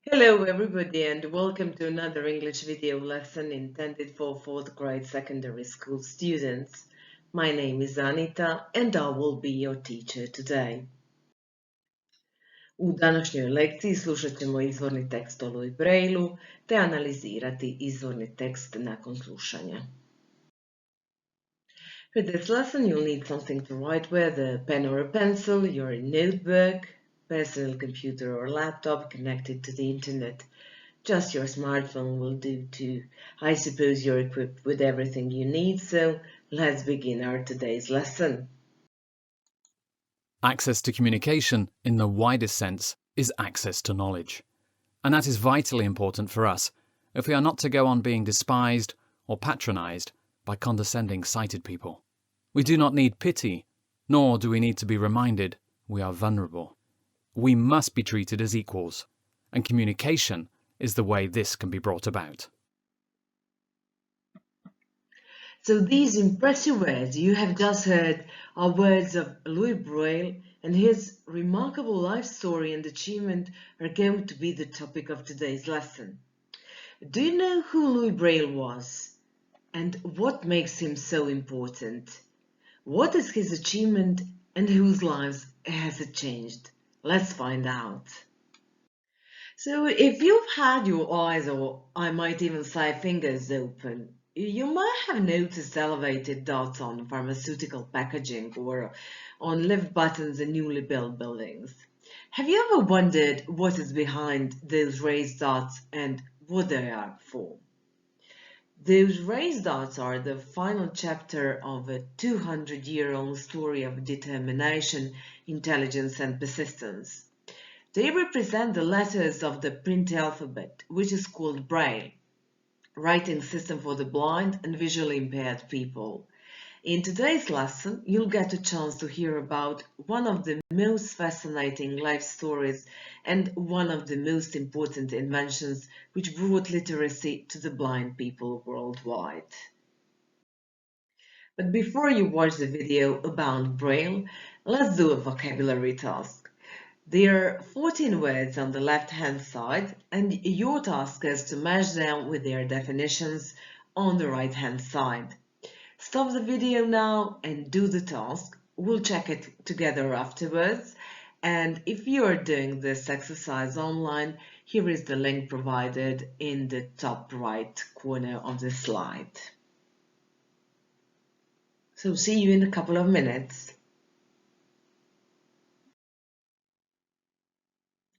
Hello everybody and welcome to another English video lesson intended for 4th grade secondary school students. My name is Anita and I will be your teacher today. U današnjoj lekciji slušat ćemo izvorni tekst o Brailleu te analizirati izvorni tekst nakon slušanja. For this lesson you'll need something to write with, a pen or a pencil, your notebook, personal computer or laptop connected to the internet. Just your smartphone will do too. I suppose you're equipped with everything you need, so let's begin our today's lesson. Access to communication, in the widest sense, is access to knowledge. And that is vitally important for us if we are not to go on being despised or patronised by condescending sighted people. We do not need pity, nor do we need to be reminded we are vulnerable. We must be treated as equals, and communication is the way this can be brought about. So these impressive words you have just heard are words of Louis Braille, and his remarkable life story and achievement are going to be the topic of today's lesson. Do you know who Louis Braille was? And what makes him so important? What is his achievement and whose lives has it changed? Let's find out. So if you've had your eyes, or I might even say fingers open, you might have noticed elevated dots on pharmaceutical packaging or on lift buttons in newly built buildings. Have you ever wondered what is behind those raised dots and what they are for? Those raised dots are the final chapter of a 200-year-old story of determination, intelligence, and persistence. They represent the letters of the print alphabet, which is called Braille, writing system for the blind and visually impaired people. In today's lesson, you'll get a chance to hear about one of the most fascinating life stories and one of the most important inventions which brought literacy to the blind people worldwide. But before you watch the video about Braille, let's do a vocabulary task. There are 14 words on the left-hand side, and your task is to match them with their definitions on the right-hand side. Stop the video now and do the task. We'll check it together afterwards. And if you are doing this exercise online, here is the link provided in the top right corner of the slide. So see you in a couple of minutes.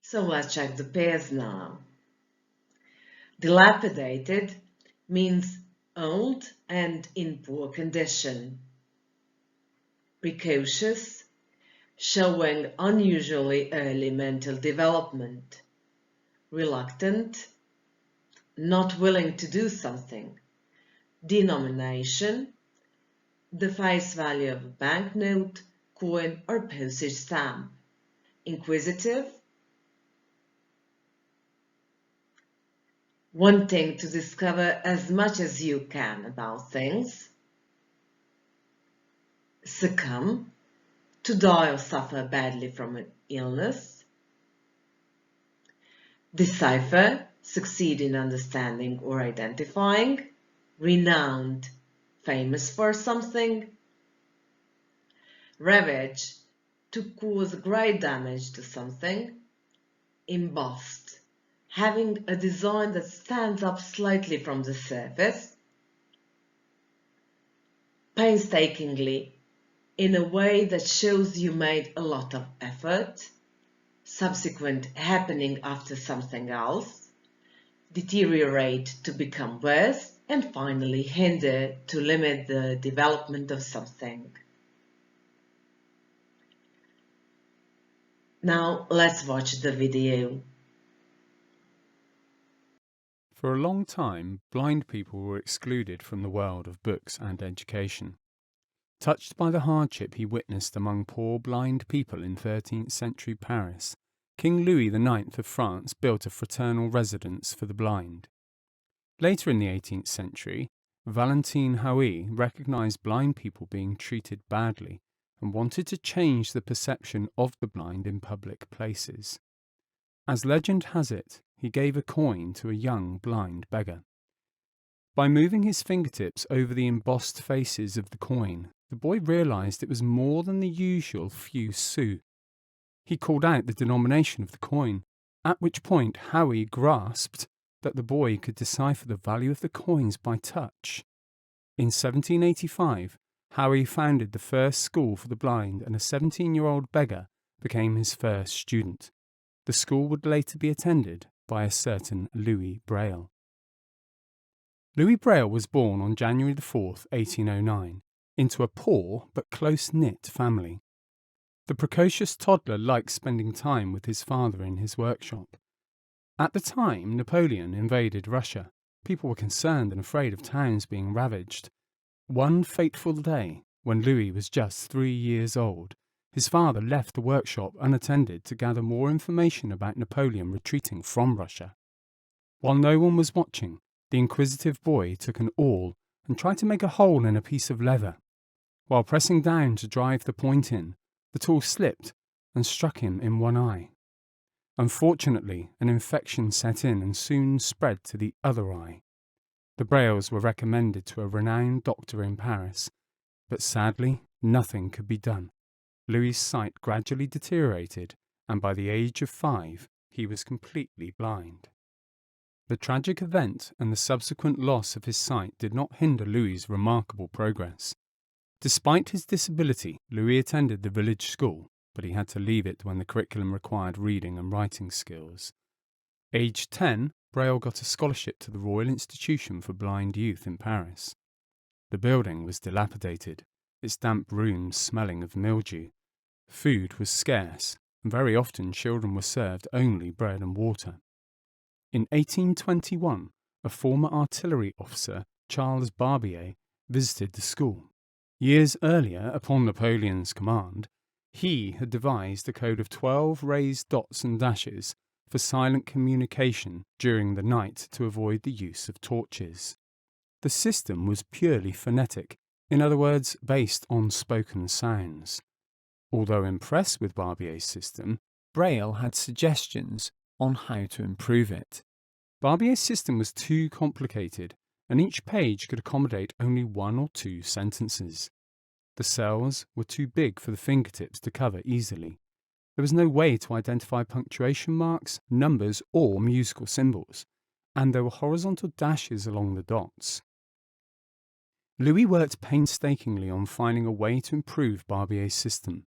So let's check the pairs now. Dilapidated means old and in poor condition. Precocious, showing unusually early mental development. Reluctant, not willing to do something. Denomination, the face value of a banknote, coin, or postage stamp. Inquisitive, wanting to discover as much as you can about things. Succumb, to die or suffer badly from an illness. Decipher, succeed in understanding or identifying. Renowned, famous for something. Ravage, to cause great damage to something. Embossed, having a design that stands up slightly from the surface. Painstakingly, in a way that shows you made a lot of effort. Subsequent happening after something else. Deteriorate, to become worse. And finally, hinder, to limit the development of something. Now let's watch the video. For a long time, blind people were excluded from the world of books and education. Touched by the hardship he witnessed among poor blind people in 13th century Paris, King Louis IX of France built a fraternal residence for the blind. Later in the 18th century, Valentine Hauy recognized blind people being treated badly and wanted to change the perception of the blind in public places. As legend has it, he gave a coin to a young blind beggar. By moving his fingertips over the embossed faces of the coin, the boy realized it was more than the usual few sous. He called out the denomination of the coin, at which point Howie grasped that the boy could decipher the value of the coins by touch. In 1785, Howie founded the first school for the blind, and a 17-year-old beggar became his first student. The school would later be attended by a certain Louis Braille. Louis Braille was born on January 4, 1809, into a poor but close-knit family. The precocious toddler liked spending time with his father in his workshop. At the time Napoleon invaded Russia, people were concerned and afraid of towns being ravaged. One fateful day, when Louis was just 3 years old, his father left the workshop unattended to gather more information about Napoleon retreating from Russia. While no one was watching, the inquisitive boy took an awl and tried to make a hole in a piece of leather. While pressing down to drive the point in, the tool slipped and struck him in one eye. Unfortunately, an infection set in and soon spread to the other eye. The Brailles were recommended to a renowned doctor in Paris, but sadly, nothing could be done. Louis's sight gradually deteriorated, and by the age of 5, he was completely blind. The tragic event and the subsequent loss of his sight did not hinder Louis's remarkable progress. Despite his disability, Louis attended the village school, but he had to leave it when the curriculum required reading and writing skills. Aged 10, Braille got a scholarship to the Royal Institution for Blind Youth in Paris. The building was dilapidated, its damp rooms smelling of mildew. Food was scarce, and very often children were served only bread and water. In 1821, a former artillery officer, Charles Barbier, visited the school. Years earlier, upon Napoleon's command, he had devised a code of 12 raised dots and dashes for silent communication during the night to avoid the use of torches. The system was purely phonetic, in other words, based on spoken sounds. Although impressed with Barbier's system, Braille had suggestions on how to improve it. Barbier's system was too complicated, and each page could accommodate only 1 or 2 sentences. The cells were too big for the fingertips to cover easily. There was no way to identify punctuation marks, numbers, or musical symbols, and there were horizontal dashes along the dots. Louis worked painstakingly on finding a way to improve Barbier's system.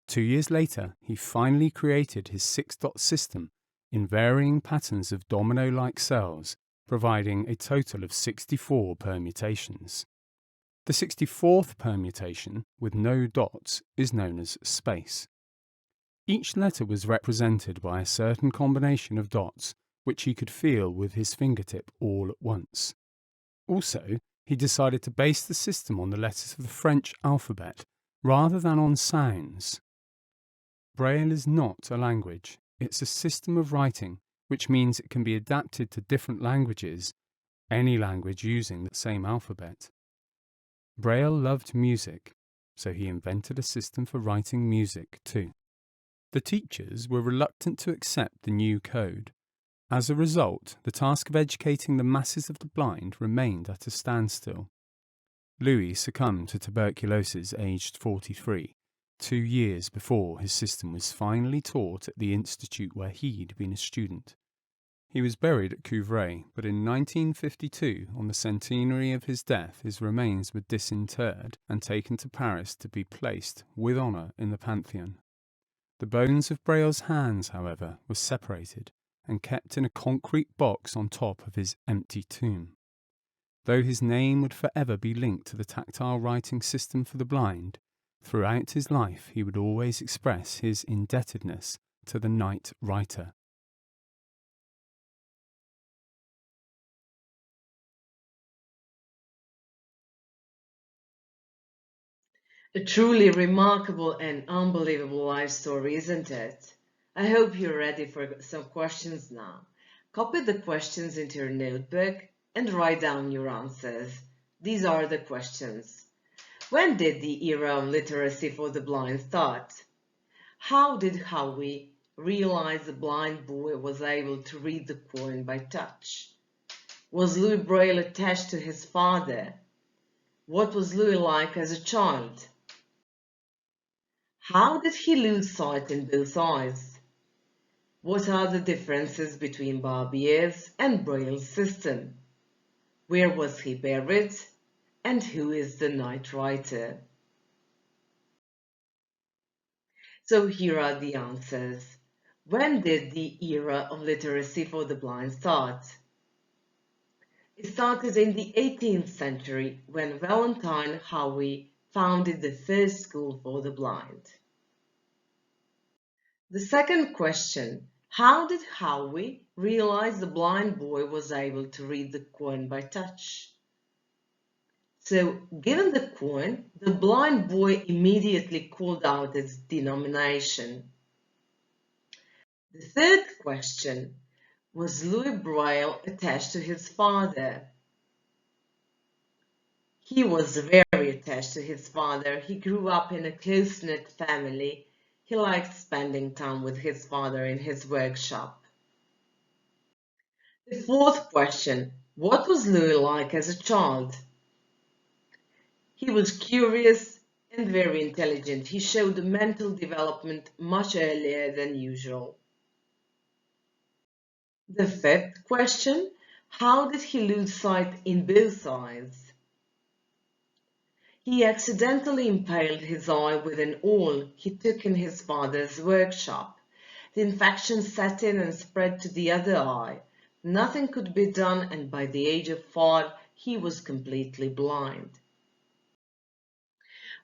2 years later, he finally created his 6-dot system in varying patterns of domino-like cells, providing a total of 64 permutations. The 64th permutation, with no dots, is known as space. Each letter was represented by a certain combination of dots, which he could feel with his fingertip all at once. Also, he decided to base the system on the letters of the French alphabet, rather than on sounds. Braille is not a language, it's a system of writing, which means it can be adapted to different languages, any language using the same alphabet. Braille loved music, so he invented a system for writing music too. The teachers were reluctant to accept the new code. As a result, the task of educating the masses of the blind remained at a standstill. Louis succumbed to tuberculosis aged 43, 2 years before his system was finally taught at the institute where he'd been a student. He was buried at Couvray, but in 1952, on the centenary of his death, his remains were disinterred and taken to Paris to be placed with honour in the Pantheon. The bones of Braille's hands, however, were separated and kept in a concrete box on top of his empty tomb. Though his name would forever be linked to the tactile writing system for the blind, throughout his life he would always express his indebtedness to the night writer. A truly remarkable and unbelievable life story, isn't it? I hope you're ready for some questions now. Copy the questions into your notebook and write down your answers. These are the questions. When did the era of literacy for the blind start? How did Howie realize the blind boy was able to read the coin by touch? Was Louis Braille attached to his father? What was Louis like as a child? How did he lose sight in both eyes? What are the differences between Barbier's and Braille's system? Where was he buried? And who is the night writer? So here are the answers. When did the era of literacy for the blind start? It started in the 18th century when Valentine Howe founded the first school for the blind. The second question, how did Howe realize the blind boy was able to read the coin by touch? So, given the coin, the blind boy immediately called out its denomination. The third question, was Louis Braille attached to his father? He was very attached to his father. He grew up in a close-knit family. He liked spending time with his father in his workshop. The fourth question, what was Louis like as a child? He was curious and very intelligent. He showed mental development much earlier than usual. The fifth question, how did he lose sight in both eyes? He accidentally impaled his eye with an awl he took in his father's workshop. The infection set in and spread to the other eye. Nothing could be done, and by the age of 5, he was completely blind.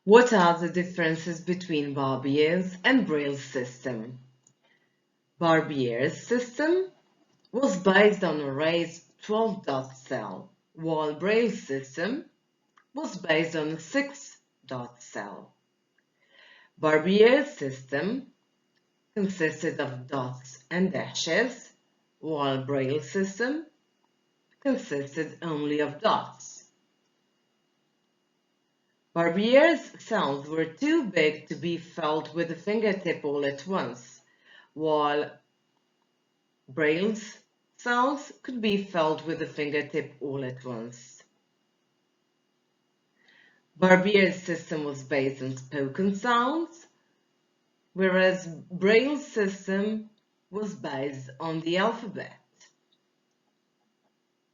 What are the differences between Barbier's and Braille's system? Barbier's system was based on a raised 12-dot cell, while Braille's system was based on a 6-dot cell. Barbier's system consisted of dots and dashes, while Braille's system consisted only of dots. Barbier's cells were too big to be felt with the fingertip all at once, while Braille's cells could be felt with the fingertip all at once. Barbier's system was based on spoken sounds, whereas Braille's system was based on the alphabet.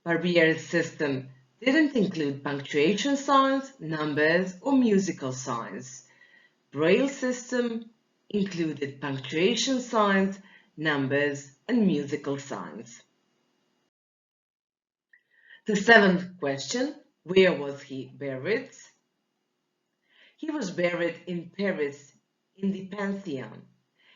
Barbier's system didn't include punctuation signs, numbers, or musical signs. Braille's system included punctuation signs, numbers, and musical signs. The seventh question, where was he buried? He was buried in Paris in the Pantheon.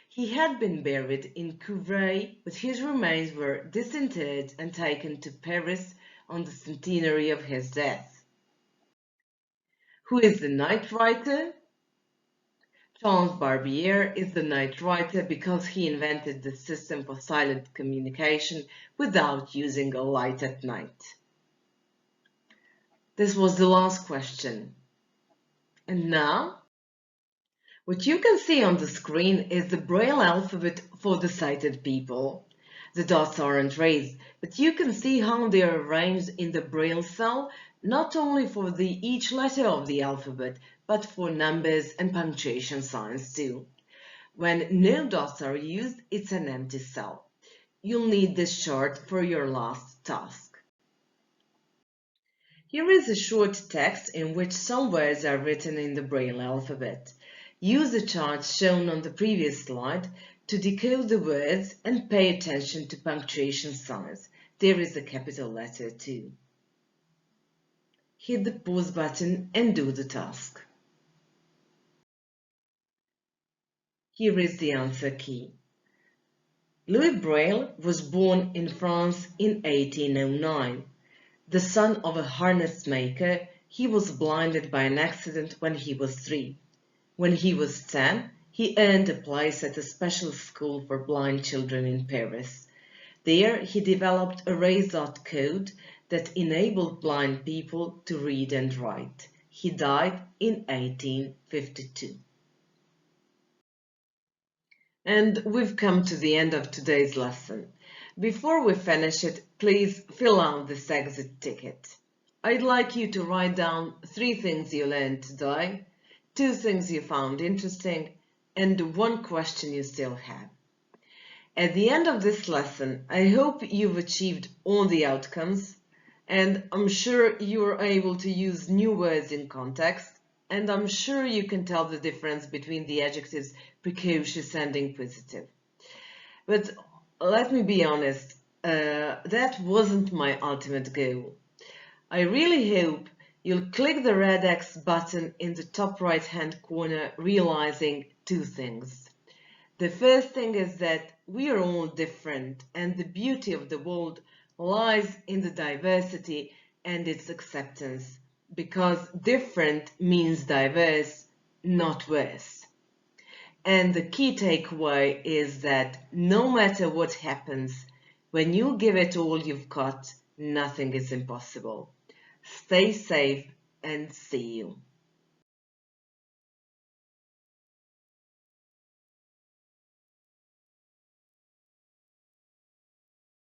He had been buried in Couvray, but his remains were disinterred and taken to Paris on the centenary of his death. Who is the night writer? Charles Barbier is the night writer because he invented the system for silent communication without using a light at night. This was the last question. And now, what you can see on the screen is the Braille alphabet for the sighted people. The dots aren't raised, but you can see how they are arranged in the Braille cell, not only for each letter of the alphabet, but for numbers and punctuation signs too. When no dots are used, it's an empty cell. You'll need this chart for your last task. Here is a short text in which some words are written in the Braille alphabet. Use the chart shown on the previous slide to decode the words and pay attention to punctuation signs. There is a capital letter too. Hit the pause button and do the task. Here is the answer key. Louis Braille was born in France in 1809. The son of a harness maker, he was blinded by an accident when he was 3. When he was 10, he earned a place at a special school for blind children in Paris. There, he developed a raised dot code that enabled blind people to read and write. He died in 1852. And we've come to the end of today's lesson. Before we finish it, please fill out this exit ticket. I'd like you to write down 3 things you learned today, 2 things you found interesting, and 1 question you still have. At the end of this lesson, I hope you've achieved all the outcomes, and I'm sure you are able to use new words in context, and I'm sure you can tell the difference between the adjectives precocious and inquisitive. But let me be honest, that wasn't my ultimate goal. I really hope you'll click the red X button in the top right-hand corner, realizing 2 things. The first thing is that we are all different, and the beauty of the world lies in the diversity and its acceptance, because different means diverse, not worse. And the key takeaway is that no matter what happens, when you give it all you've got, nothing is impossible. Stay safe and see you.